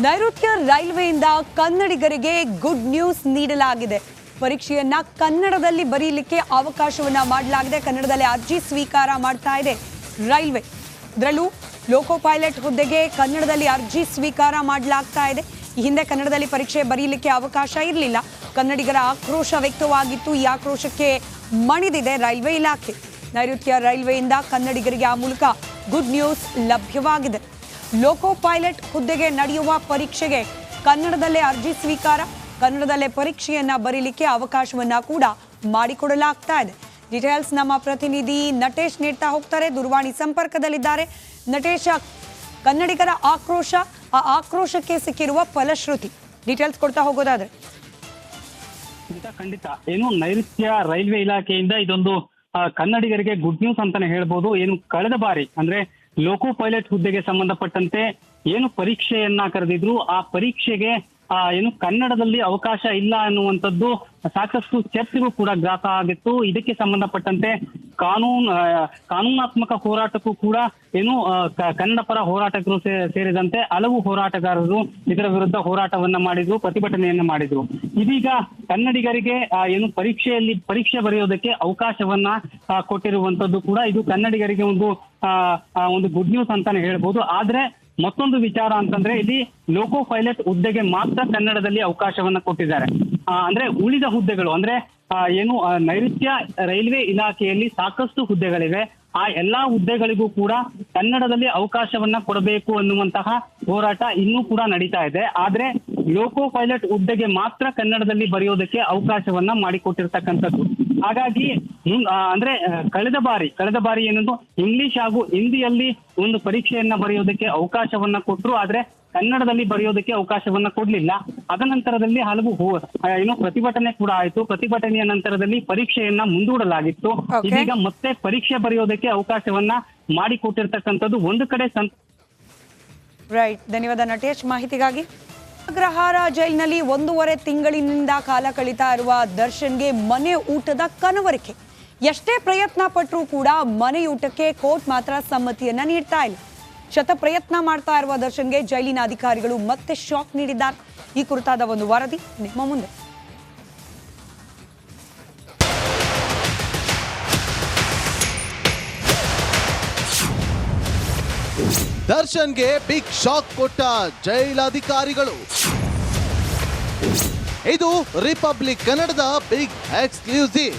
ನೈಋತ್ಯ ರೈಲ್ವೆಯಿಂದ ಕನ್ನಡಿಗರಿಗೆ good news ನೀಡಲಾಗಿದೆ. ಪರೀಕ್ಷೆಯನ್ನ ಕನ್ನಡದಲ್ಲಿ ಬರೆಯಲಿಕ್ಕೆ ಅವಕಾಶವನ್ನ ಮಾಡಲಾಗಿದೆ. ಕನ್ನಡದಲ್ಲಿ ಅರ್ಜಿ ಸ್ವೀಕಾರ ಮಾಡ್ತಾ ಇದೆ ರೈಲ್ವೆ. ಇದರಲ್ಲೂ ಲೋಕೋ ಪೈಲಟ್ ಹುದ್ದೆಗೆ ಕನ್ನಡದಲ್ಲಿ ಅರ್ಜಿ ಸ್ವೀಕಾರ ಮಾಡಲಾಗ್ತಾ ಇದೆ. ಈ ಹಿಂದೆ ಕನ್ನಡದಲ್ಲಿ ಪರೀಕ್ಷೆ ಬರೆಯಲಿಕ್ಕೆ ಅವಕಾಶ ಇರಲಿಲ್ಲ. ಕನ್ನಡಿಗರ ಆಕ್ರೋಶ ವ್ಯಕ್ತವಾಗಿತ್ತು. ಈ ಆಕ್ರೋಶಕ್ಕೆ ಮಣಿದಿದೆ ರೈಲ್ವೆ ಇಲಾಖೆ. ನೈಋತ್ಯ ರೈಲ್ವೆಯಿಂದ ಕನ್ನಡಿಗರಿಗೆ ಆ ಮೂಲಕ ಗುಡ್ ನ್ಯೂಸ್ ಲಭ್ಯವಾಗಿದೆ. ಲೋಕೋ ಪೈಲಟ್ ಹುದ್ದೆಗೆ ನಡೆಯುವ ಪರೀಕ್ಷೆಗೆ ಕನ್ನಡದಲ್ಲೇ ಅರ್ಜಿ ಸ್ವೀಕಾರ, ಕನ್ನಡದಲ್ಲೇ ಪರೀಕ್ಷೆಯನ್ನ ಬರೀಲಿಕ್ಕೆ ಅವಕಾಶವನ್ನ ಕೂಡ ಮಾಡಿಕೊಡಲಾಗ್ತಾ ಇದೆ. ಡೀಟೇಲ್ಸ್ ನಮ್ಮ ಪ್ರತಿನಿಧಿ ನಟೇಶ್ ನೀಡ್ತಾ ಹೋಗ್ತಾರೆ. ದೂರವಾಣಿ ಸಂಪರ್ಕದಲ್ಲಿದ್ದಾರೆ. ನಟೇಶ, ಕನ್ನಡಿಗರ ಆಕ್ರೋಶ, ಆ ಆಕ್ರೋಶಕ್ಕೆ ಸಿಕ್ಕಿರುವ ಫಲಶ್ರುತಿ ಡೀಟೇಲ್ಸ್ ಕೊಡ್ತಾ ಹೋಗೋದಾದ್ರೆ. ಖಂಡಿತ ಏನು ನೈಋತ್ಯ ರೈಲ್ವೆ ಇಲಾಖೆಯಿಂದ ಇದೊಂದು ಕನ್ನಡಿಗರಿಗೆ ಗುಡ್ ನ್ಯೂಸ್ ಅಂತಾನೆ ಹೇಳ್ಬೋದು. ಏನು ಕಳೆದ ಬಾರಿ ಅಂದ್ರೆ ಲೋಕೋ ಪೈಲಟ್ ಹುದ್ದೆಗೆ ಸಂಬಂಧಪಟ್ಟಂತೆ ಏನು ಪರೀಕ್ಷೆಯನ್ನ ಕರೆದಿದ್ರು, ಆ ಪರೀಕ್ಷೆಗೆ ಏನು ಕನ್ನಡದಲ್ಲಿ ಅವಕಾಶ ಇಲ್ಲ ಸಾಕಷ್ಟು ಚರ್ಚೆಗೂ ಕೂಡ ಗ್ರಾಸ ಆಗಿತ್ತು. ಇದಕ್ಕೆ ಸಂಬಂಧಪಟ್ಟಂತೆ ಕಾನೂನಾತ್ಮಕ ಹೋರಾಟಕ್ಕೂ ಕೂಡ ಏನು ಕನ್ನಡ ಪರ ಹೋರಾಟಗಾರರು ಸೇರಿದಂತೆ ಹಲವು ಹೋರಾಟಗಾರರು ಇದರ ವಿರುದ್ಧ ಹೋರಾಟವನ್ನ ಮಾಡಿದ್ರು, ಪ್ರತಿಭಟನೆಯನ್ನ ಮಾಡಿದ್ರು. ಇದೀಗ ಕನ್ನಡಿಗರಿಗೆ ಏನು ಪರೀಕ್ಷೆ ಬರೆಯೋದಕ್ಕೆ ಅವಕಾಶವನ್ನ ಕೊಟ್ಟಿರುವಂತದ್ದು ಕೂಡ ಇದು ಕನ್ನಡಿಗರಿಗೆ ಒಂದು ಗುಡ್ ನ್ಯೂಸ್ ಅಂತಾನೆ ಹೇಳ್ಬೋದು. ಆದ್ರೆ ಮತ್ತೊಂದು ವಿಚಾರ ಅಂತಂದ್ರೆ ಇಲ್ಲಿ ಲೋಕೋ ಪೈಲಟ್ ಹುದ್ದೆಗೆ ಮಾತ್ರ ಕನ್ನಡದಲ್ಲಿ ಅವಕಾಶವನ್ನ ಕೊಟ್ಟಿದ್ದಾರೆ. ಅಂದ್ರೆ ಉಳಿದ ಹುದ್ದೆಗಳು ಅಂದ್ರೆ ಏನು ನೈಋತ್ಯ ರೈಲ್ವೆ ಇಲಾಖೆಯಲ್ಲಿ ಸಾಕಷ್ಟು ಹುದ್ದೆಗಳಿವೆ. ಆ ಎಲ್ಲಾ ಹುದ್ದೆಗಳಿಗೂ ಕೂಡ ಕನ್ನಡದಲ್ಲಿ ಅವಕಾಶವನ್ನ ಕೊಡಬೇಕು ಅನ್ನುವಂತಹ ಹೋರಾಟ ಇನ್ನೂ ಕೂಡ ನಡೀತಾ ಇದೆ. ಆದ್ರೆ ಲೋಕೋ ಪೈಲಟ್ ಹುದ್ದೆಗೆ ಮಾತ್ರ ಕನ್ನಡದಲ್ಲಿ ಬರೆಯೋದಕ್ಕೆ ಅವಕಾಶವನ್ನ ಮಾಡಿಕೊಟ್ಟಿರ್ತಕ್ಕಂಥದ್ದು. ಹಾಗಾಗಿ ಅಂದ್ರೆ ಕಳೆದ ಬಾರಿ ಏನಂದು ಇಂಗ್ಲಿಷ್ ಹಾಗೂ ಹಿಂದಿಯಲ್ಲಿ ಒಂದು ಪರೀಕ್ಷೆಯನ್ನ ಬರೆಯೋದಕ್ಕೆ ಅವಕಾಶವನ್ನ ಕೊಟ್ರು, ಆದ್ರೆ ಕನ್ನಡದಲ್ಲಿ ಬರೆಯೋದಕ್ಕೆ ಅವಕಾಶವನ್ನ ಕೊಡ್ಲಿಲ್ಲ. ಅದನಂತರದಲ್ಲಿ ಹಲವು ಏನು ಪ್ರತಿಭಟನೆ ಕೂಡ ಆಯ್ತು. ಪ್ರತಿಭಟನೆಯ ನಂತರದಲ್ಲಿ ಪರೀಕ್ಷೆಯನ್ನ ಮುಂದೂಡಲಾಗಿತ್ತು. ಇದೀಗ ಮತ್ತೆ ಪರೀಕ್ಷೆ ಬರೆಯೋದಕ್ಕೆ ಅವಕಾಶವನ್ನ ಮಾಡಿಕೊಟ್ಟಿರ್ತಕ್ಕಂಥದ್ದು ಒಂದು ಕಡೆ ರೈಟ್. ಧನ್ಯವಾದ ನಟೇಶ್ ಮಾಹಿತಿಗಾಗಿ. ಅಗ್ರಹಾರ ಜೈಲಿನಲ್ಲಿ 1.5 ತಿಂಗಳಿನಿಂದ ಕಾಲ ಕಳೀತಾ ಇರುವ ದರ್ಶನ್ಗೆ ಮನೆ ಊಟದ ಕನವರಿಕೆ. ಎಷ್ಟೇ ಪ್ರಯತ್ನ ಪಟ್ಟರೂ ಕೂಡ ಮನೆಯೂಟಕ್ಕೆ ಕೋರ್ಟ್ ಮಾತ್ರ ಸಮ್ಮತಿಯನ್ನ ನೀಡ್ತಾ ಇಲ್ಲ. ಶತಪ್ರಯತ್ನ ಮಾಡ್ತಾ ಇರುವ ದರ್ಶನ್ಗೆ ಜೈಲಿನ ಅಧಿಕಾರಿಗಳು ಮತ್ತೆ ಶಾಕ್ ನೀಡಿದ್ದಾರೆ. ಈ ಕುರಿತಾದ ಒಂದು ವರದಿ ನಿಮ್ಮ ಮುಂದೆ. ದರ್ಶನ್ಗೆ ಬಿಗ್ ಶಾಕ್ ಕೊಟ್ಟ ಜೈಲಾಧಿಕಾರಿಗಳು. ಇದು ರಿಪಬ್ಲಿಕ್ ಕನ್ನಡದ ಬಿಗ್ ಎಕ್ಸ್ಕ್ಲೂಸಿವ್.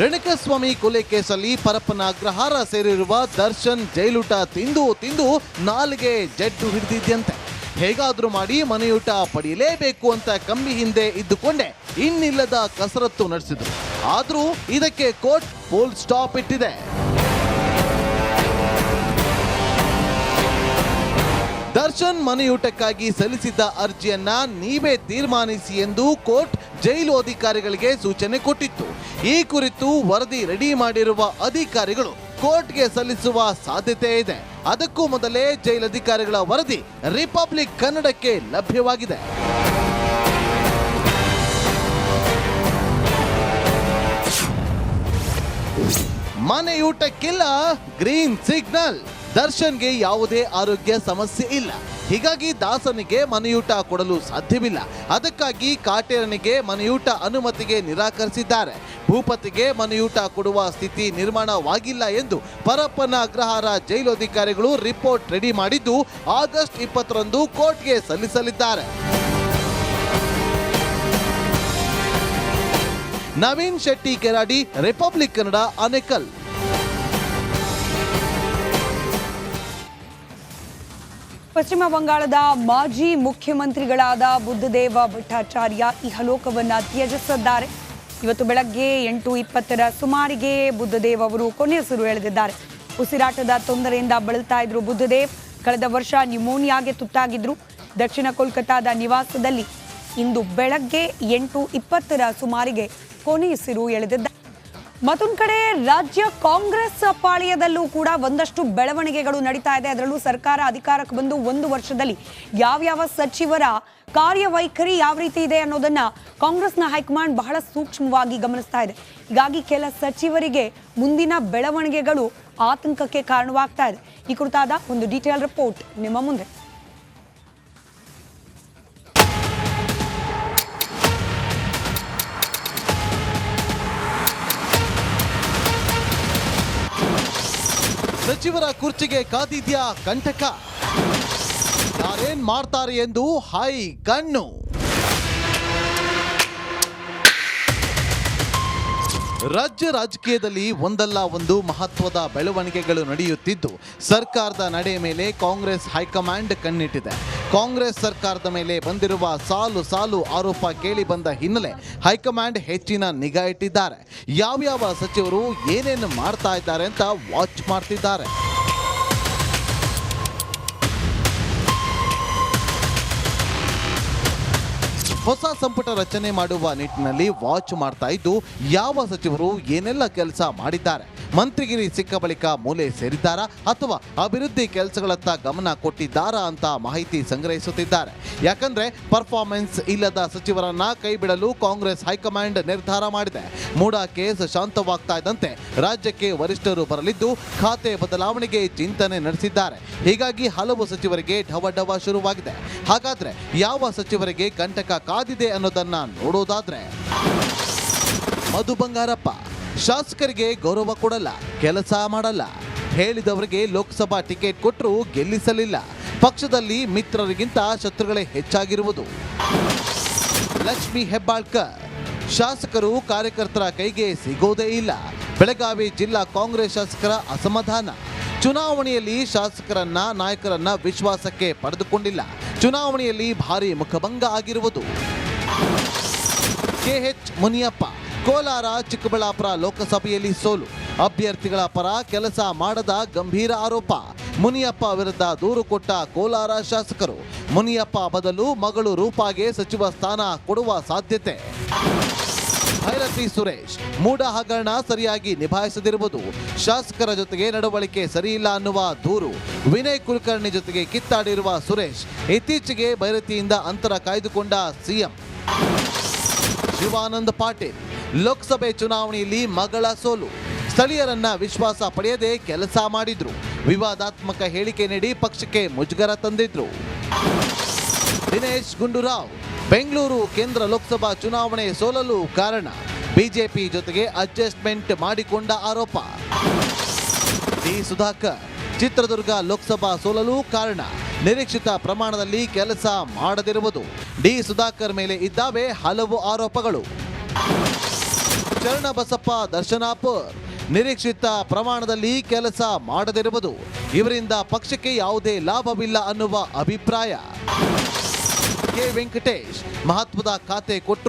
ರೇಣುಕಾಸ್ವಾಮಿ ಕೊಲೆ ಕೇಸಲ್ಲಿ ಪರಪ್ಪನ ಅಗ್ರಹಾರ ಸೇರಿರುವ ದರ್ಶನ್ ಜೈಲೂಟ ತಿಂದು ನಾಲಿಗೆ ಜಡ್ಡು ಹಿಡಿದಿದ್ಯಂತೆ. ಹೇಗಾದ್ರೂ ಮಾಡಿ ಮನೆಯೂಟ ಪಡೆಯಲೇಬೇಕು ಅಂತ ಕಂಬಿ ಹಿಂದೆ ಇದ್ದುಕೊಂಡೆ ಇನ್ನಿಲ್ಲದ ಕಸರತ್ತು ನಡೆಸಿದ್ರು. ಆದ್ರೂ ಇದಕ್ಕೆ ಕೋರ್ಟ್ ಫುಲ್ ಸ್ಟಾಪ್ ಇಟ್ಟಿದೆ. ದರ್ಶನ್ ಮನೆಯೂಟಕ್ಕಾಗಿ ಸಲ್ಲಿಸಿದ್ದ ಅರ್ಜಿಯನ್ನ ನೀವೇ ತೀರ್ಮಾನಿಸಿ ಎಂದು ಕೋರ್ಟ್ ಜೈಲು ಅಧಿಕಾರಿಗಳಿಗೆ ಸೂಚನೆ ಕೊಟ್ಟಿತ್ತು. ಈ ಕುರಿತು ವರದಿ ರೆಡಿ ಮಾಡಿರುವ ಅಧಿಕಾರಿಗಳು ಕೋರ್ಟ್ಗೆ ಸಲ್ಲಿಸುವ ಸಾಧ್ಯತೆ ಇದೆ. ಅದಕ್ಕೂ ಮೊದಲೇ ಜೈಲಧಿಕಾರಿಗಳ ವರದಿ ರಿಪಬ್ಲಿಕ್ ಕನ್ನಡಕ್ಕೆ ಲಭ್ಯವಾಗಿದೆ. ಮನೆಯೂಟಕ್ಕಿಲ್ಲ ಗ್ರೀನ್ ಸಿಗ್ನಲ್. ದರ್ಶನ್ಗೆ ಯಾವುದೇ ಆರೋಗ್ಯ ಸಮಸ್ಯೆ ಇಲ್ಲ. ಹೀಗಾಗಿ ದಾಸನಿಗೆ ಮನೆಯೂಟ ಕೊಡಲು ಸಾಧ್ಯವಿಲ್ಲ. ಅದಕ್ಕಾಗಿ ಕಾಟೇರನಿಗೆ ಮನೆಯೂಟ ಅನುಮತಿಗೆ ನಿರಾಕರಿಸಿದ್ದಾರೆ. ಭೂಪತಿಗೆ ಮನೆಯೂಟ ಕೊಡುವ ಸ್ಥಿತಿ ನಿರ್ಮಾಣವಾಗಿಲ್ಲ ಎಂದು ಪರಪ್ಪನ ಅಗ್ರಹಾರ ಜೈಲು ಅಧಿಕಾರಿಗಳು ರಿಪೋರ್ಟ್ ರೆಡಿ ಮಾಡಿದ್ದು ಆಗಸ್ಟ್ 20ರಂದು ಕೋರ್ಟ್ಗೆ ಸಲ್ಲಿಸಲಿದ್ದಾರೆ. ನವೀನ್ ಶೆಟ್ಟಿ ಕೆರಾಡಿ, ರಿಪಬ್ಲಿಕ್ ಕನ್ನಡ, ಆನೇಕಲ್. ಪಶ್ಚಿಮ ಬಂಗಾಳದ ಮಾಜಿ ಮುಖ್ಯಮಂತ್ರಿಗಳಾದ ಬುದ್ಧದೇವ ಭಟ್ಟಾಚಾರ್ಯ ಇಹಲೋಕವನ್ನ ತ್ಯಜಿಸಿದ್ದಾರೆ. ಇವತ್ತು ಬೆಳಗ್ಗೆ 8:20ರ ಸುಮಾರಿಗೆ ಬುದ್ಧದೇವ್ ಅವರು ಕೊನೆಯುಸಿರು ಎಳೆದಿದ್ದಾರೆ. ಉಸಿರಾಟದ ತೊಂದರೆಯಿಂದ ಬಳಲ್ತಾ ಇದ್ರು ಬುದ್ಧದೇವ್. ಕಳೆದ ವರ್ಷ ನ್ಯೂಮೋನಿಯಾಗೆ ತುತ್ತಾಗಿದ್ರು. ದಕ್ಷಿಣ ಕೋಲ್ಕತ್ತಾದ ನಿವಾಸದಲ್ಲಿ ಇಂದು ಬೆಳಗ್ಗೆ 8:20ರ ಸುಮಾರಿಗೆ ಕೊನೆಯುಸಿರು ಎಳೆದಿದ್ದಾರೆ. ಮತ್ತೊಂದು ಕಡೆ ರಾಜ್ಯ ಕಾಂಗ್ರೆಸ್ ಪಾಳ್ಯದಲ್ಲೂ ಕೂಡ ಒಂದಷ್ಟು ಬೆಳವಣಿಗೆಗಳು ನಡೀತಾ ಇದೆ. ಅದರಲ್ಲೂ ಸರ್ಕಾರ ಅಧಿಕಾರಕ್ಕೆ ಬಂದು 1 ವರ್ಷದಲ್ಲಿ ಯಾವ್ಯಾವ ಸಚಿವರ ಕಾರ್ಯವೈಖರಿ ಯಾವ ರೀತಿ ಇದೆ ಅನ್ನೋದನ್ನ ಕಾಂಗ್ರೆಸ್ನ ಹೈಕಮಾಂಡ್ ಬಹಳ ಸೂಕ್ಷ್ಮವಾಗಿ ಗಮನಿಸ್ತಾ ಇದೆ. ಹೀಗಾಗಿ ಕೆಲ ಸಚಿವರಿಗೆ ಮುಂದಿನ ಬೆಳವಣಿಗೆಗಳು ಆತಂಕಕ್ಕೆ ಕಾರಣವಾಗ್ತಾ ಇದೆ. ಈ ಕುರಿತಾದ ಒಂದು ಡೀಟೇಲ್ ರಿಪೋರ್ಟ್ ನಿಮ್ಮ ಮುಂದೆ. ಸಚಿವರ ಕುರ್ಚಿಗೆ ಕಾದಿದ್ಯಾ ಕಂಟಕ? ಯಾರೇನ್ ಮಾಡ್ತಾರೆ ಎಂದು ಹೈ ಕಣ್ಣು. ರಾಜ್ಯ ರಾಜಕೀಯದಲ್ಲಿ ಒಂದಲ್ಲ ಒಂದು ಮಹತ್ವದ ಬೆಳವಣಿಗೆಗಳು ನಡೆಯುತ್ತಿದ್ದು ಸರ್ಕಾರದ ನಡೆ ಮೇಲೆ ಕಾಂಗ್ರೆಸ್ ಹೈಕಮಾಂಡ್ ಕಣ್ಣಿಟ್ಟಿದೆ. ಕಾಂಗ್ರೆಸ್ ಸರ್ಕಾರದ ಮೇಲೆ ಬಂದಿರುವ ಸಾಲು ಸಾಲು ಆರೋಪ ಕೇಳಿ ಬಂದ ಹಿನ್ನೆಲೆ ಹೈಕಮಾಂಡ್ ಹೆಚ್ಚಿನ ನಿಗಾ ಇಟ್ಟಿದ್ದಾರೆ. ಯಾವ್ಯಾವ ಸಚಿವರು ಏನೇನು ಮಾಡ್ತಾ ಇದ್ದಾರೆ ಅಂತ ವಾಚ್ ಮಾಡ್ತಿದ್ದಾರೆ. ಹೊಸ ಸಂಪುಟ ರಚನೆ ಮಾಡುವ ನಿಟ್ಟಿನಲ್ಲಿ ವಾಚ್ ಮಾಡ್ತಾ ಇದ್ದು ಯಾವ ಸಚಿವರು ಏನೆಲ್ಲ ಕೆಲಸ ಮಾಡಿದ್ದಾರೆ, ಮಂತ್ರಿಗಿರಿ ಸಿಕ್ಕ ಬಳಿಕ ಮೂಲೆ ಸೇರಿದ್ದಾರಾ ಅಥವಾ ಅಭಿವೃದ್ಧಿ ಕೆಲಸಗಳತ್ತ ಗಮನ ಕೊಟ್ಟಿದ್ದಾರಾ ಅಂತ ಮಾಹಿತಿ ಸಂಗ್ರಹಿಸುತ್ತಿದ್ದಾರೆ. ಯಾಕಂದ್ರೆ ಪರ್ಫಾರ್ಮೆನ್ಸ್ ಇಲ್ಲದ ಸಚಿವರನ್ನ ಕೈ ಬಿಡಲು ಕಾಂಗ್ರೆಸ್ ಹೈಕಮಾಂಡ್ ನಿರ್ಧಾರ ಮಾಡಿದೆ. ಮೂಡಾ ಕೇಸ್ ಶಾಂತವಾಗ್ತಾ ಇದ್ದಂತೆ ರಾಜ್ಯಕ್ಕೆ ವರಿಷ್ಠರು ಬರಲಿದ್ದು ಖಾತೆ ಬದಲಾವಣೆಗೆ ಚಿಂತನೆ ನಡೆಸಿದ್ದಾರೆ. ಹೀಗಾಗಿ ಹಲವು ಸಚಿವರಿಗೆ ಢವಢವ ಶುರುವಾಗಿದೆ. ಹಾಗಾದ್ರೆ ಯಾವ ಸಚಿವರಿಗೆ ಕಂಟಕ ಕಾದಿದೆ ಅನ್ನೋದನ್ನ ನೋಡೋದಾದ್ರೆ, ಮಧು ಬಂಗಾರಪ್ಪ ಶಾಸಕರಿಗೆ ಗೌರವ ಕೊಡಲ್ಲ, ಕೆಲಸ ಮಾಡಲ್ಲ, ಹೇಳಿದವರಿಗೆ ಲೋಕಸಭಾ ಟಿಕೆಟ್ ಕೊಟ್ಟರು ಗೆಲ್ಲಿಸಲಿಲ್ಲ, ಪಕ್ಷದಲ್ಲಿ ಮಿತ್ರರಿಗಿಂತ ಶತ್ರುಗಳೇ ಹೆಚ್ಚಾಗಿರುವುದು. ಲಕ್ಷ್ಮಿ ಹೆಬ್ಬಾಳ್ಕರ್ ಶಾಸಕರು ಕಾರ್ಯಕರ್ತರ ಕೈಗೆ ಸಿಗೋದೇ ಇಲ್ಲ, ಬೆಳಗಾವಿ ಜಿಲ್ಲಾ ಕಾಂಗ್ರೆಸ್ ಶಾಸಕರ ಅಸಮಾಧಾನ. ಚುನಾವಣೆಯಲ್ಲಿ ಶಾಸಕರನ್ನ ನಾಯಕರನ್ನ ವಿಶ್ವಾಸಕ್ಕೆ ಪಡೆದುಕೊಂಡಿಲ್ಲ, ಚುನಾವಣೆಯಲ್ಲಿ ಭಾರಿ ಮುಖಭಂಗ ಆಗಿರುವುದು. KH ಮುನಿಯಪ್ಪ ಕೋಲಾರ ಚಿಕ್ಕಬಳ್ಳಾಪುರ ಲೋಕಸಭೆಯಲ್ಲಿ ಸೋಲು, ಅಭ್ಯರ್ಥಿಗಳ ಪರ ಕೆಲಸ ಮಾಡದ ಗಂಭೀರ ಆರೋಪ. ಮುನಿಯಪ್ಪ ವಿರುದ್ಧ ದೂರು ಕೊಟ್ಟ ಕೋಲಾರ ಶಾಸಕರು. ಮುನಿಯಪ್ಪ ಬದಲು ಮಗಳು ರೂಪಾಗೆ ಸಚಿವ ಸ್ಥಾನ ಕೊಡುವ ಸಾಧ್ಯತೆ. ಭೈರತಿ ಸುರೇಶ್ ಮೂಡ ಹಗರಣ ಸರಿಯಾಗಿ ನಿಭಾಯಿಸದಿರುವುದು, ಶಾಸಕರ ಜೊತೆಗೆ ನಡವಳಿಕೆ ಸರಿಯಿಲ್ಲ ಅನ್ನುವ ದೂರು. ವಿನಯ್ ಕುಲಕರ್ಣಿ ಜೊತೆಗೆ ಕಿತ್ತಾಡಿರುವ ಸುರೇಶ್, ಇತ್ತೀಚೆಗೆ ಭೈರತಿಯಿಂದ ಅಂತರ ಕಾಯ್ದುಕೊಂಡ ಸಿಎಂ. ಶಿವಾನಂದ ಪಾಟೀಲ್ ಲೋಕಸಭೆ ಚುನಾವಣೆಯಲ್ಲಿ ಮಗಳ ಸೋಲು, ಸ್ಥಳೀಯರನ್ನ ವಿಶ್ವಾಸ ಪಡೆಯದೆ ಕೆಲಸ ಮಾಡಿದ್ರು, ವಿವಾದಾತ್ಮಕ ಹೇಳಿಕೆ ನೀಡಿ ಪಕ್ಷಕ್ಕೆ ಮುಜುಗರ ತಂದಿದ್ರು. ದಿನೇಶ್ ಗುಂಡೂರಾವ್ ಬೆಂಗಳೂರು ಕೇಂದ್ರ ಲೋಕಸಭಾ ಚುನಾವಣೆ ಸೋಲಲು ಕಾರಣ ಬಿಜೆಪಿ ಜೊತೆಗೆ ಅಡ್ಜಸ್ಟ್ಮೆಂಟ್ ಮಾಡಿಕೊಂಡ ಆರೋಪ. ಡಿ ಸುಧಾಕರ್ ಚಿತ್ರದುರ್ಗ ಲೋಕಸಭಾ ಸೋಲಲು ಕಾರಣ ನಿರೀಕ್ಷಿತ ಪ್ರಮಾಣದಲ್ಲಿ ಕೆಲಸ ಮಾಡದಿರುವುದು. ಡಿ ಸುಧಾಕರ್ ಮೇಲೆ ಇದ್ದಾವೆ ಹಲವು ಆರೋಪಗಳು. ಚರಣಬಸಪ್ಪ ದರ್ಶನಾಪುರ್ ನಿರೀಕ್ಷಿತ ಪ್ರಮಾಣದಲ್ಲಿ ಕೆಲಸ ಮಾಡದಿರುವುದು, ಇವರಿಂದ ಪಕ್ಷಕ್ಕೆ ಯಾವುದೇ ಲಾಭವಿಲ್ಲ ಅನ್ನುವ ಅಭಿಪ್ರಾಯ. ಕೆ ವೆಂಕಟೇಶ್ ಮಹತ್ವದ ಖಾತೆ ಕೊಟ್ಟರು